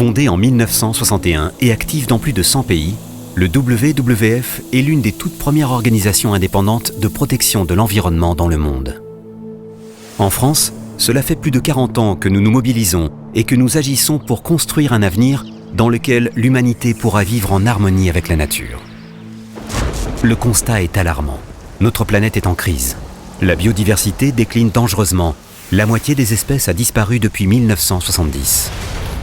Fondé en 1961 et actif dans plus de 100 pays, le WWF est l'une des toutes premières organisations indépendantes de protection de l'environnement dans le monde. En France, cela fait plus de 40 ans que nous nous mobilisons et que nous agissons pour construire un avenir dans lequel l'humanité pourra vivre en harmonie avec la nature. Le constat est alarmant. Notre planète est en crise. La biodiversité décline dangereusement. La moitié des espèces a disparu depuis 1970.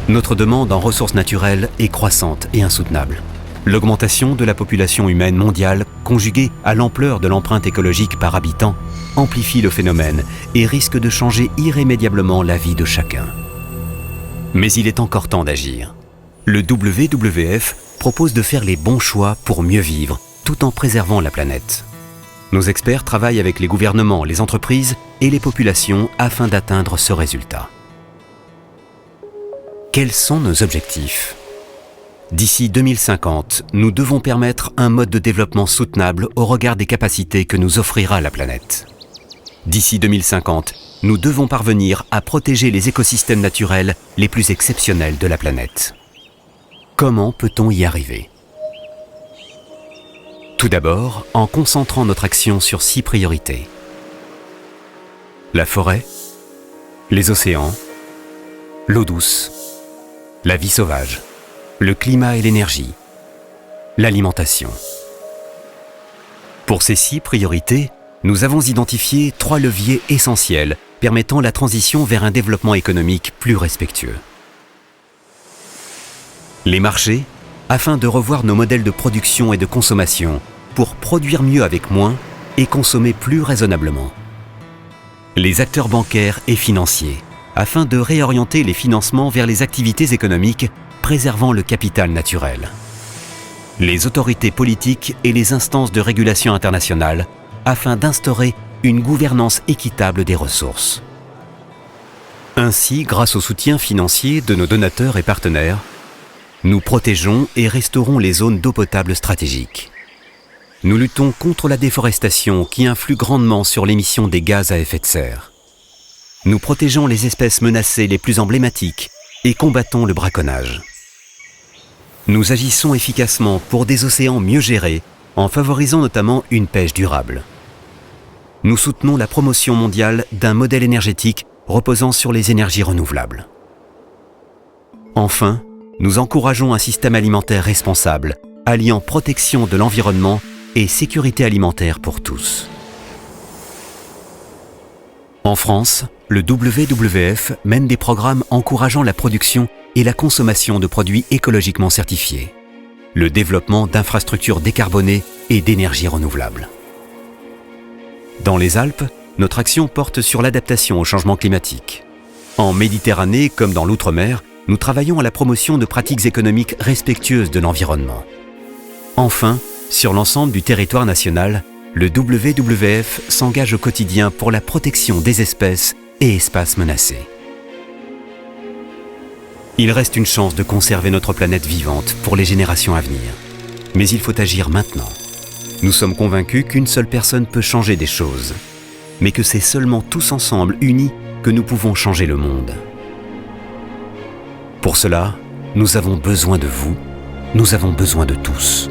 Notre demande en ressources naturelles est croissante et insoutenable. L'augmentation de la population humaine mondiale, conjuguée à l'ampleur de l'empreinte écologique par habitant, amplifie le phénomène et risque de changer irrémédiablement la vie de chacun. Mais il est encore temps d'agir. Le WWF propose de faire les bons choix pour mieux vivre, tout en préservant la planète. Nos experts travaillent avec les gouvernements, les entreprises et les populations afin d'atteindre ce résultat. Quels sont nos objectifs ? D'ici 2050, nous devons permettre un mode de développement soutenable au regard des capacités que nous offrira la planète. D'ici 2050, nous devons parvenir à protéger les écosystèmes naturels les plus exceptionnels de la planète. Comment peut-on y arriver ? Tout d'abord, en concentrant notre action sur 6 priorités. La forêt, les océans, l'eau douce, la vie sauvage, le climat et l'énergie, l'alimentation. Pour ces 6 priorités, nous avons identifié 3 leviers essentiels permettant la transition vers un développement économique plus respectueux. Les marchés, afin de revoir nos modèles de production et de consommation pour produire mieux avec moins et consommer plus raisonnablement. Les acteurs bancaires et financiers, afin de réorienter les financements vers les activités économiques préservant le capital naturel. Les autorités politiques et les instances de régulation internationale, afin d'instaurer une gouvernance équitable des ressources. Ainsi, grâce au soutien financier de nos donateurs et partenaires, nous protégeons et restaurons les zones d'eau potable stratégiques. Nous luttons contre la déforestation qui influe grandement sur l'émission des gaz à effet de serre. Nous protégeons les espèces menacées les plus emblématiques et combattons le braconnage. Nous agissons efficacement pour des océans mieux gérés en favorisant notamment une pêche durable. Nous soutenons la promotion mondiale d'un modèle énergétique reposant sur les énergies renouvelables. Enfin, nous encourageons un système alimentaire responsable, alliant protection de l'environnement et sécurité alimentaire pour tous. En France, le WWF mène des programmes encourageant la production et la consommation de produits écologiquement certifiés, le développement d'infrastructures décarbonées et d'énergies renouvelables. Dans les Alpes, notre action porte sur l'adaptation au changement climatique. En Méditerranée comme dans l'outre-mer, nous travaillons à la promotion de pratiques économiques respectueuses de l'environnement. Enfin, sur l'ensemble du territoire national, le WWF s'engage au quotidien pour la protection des espèces et espaces menacés. Il reste une chance de conserver notre planète vivante pour les générations à venir. Mais il faut agir maintenant. Nous sommes convaincus qu'une seule personne peut changer des choses, mais que c'est seulement tous ensemble, unis, que nous pouvons changer le monde. Pour cela, nous avons besoin de vous, nous avons besoin de tous.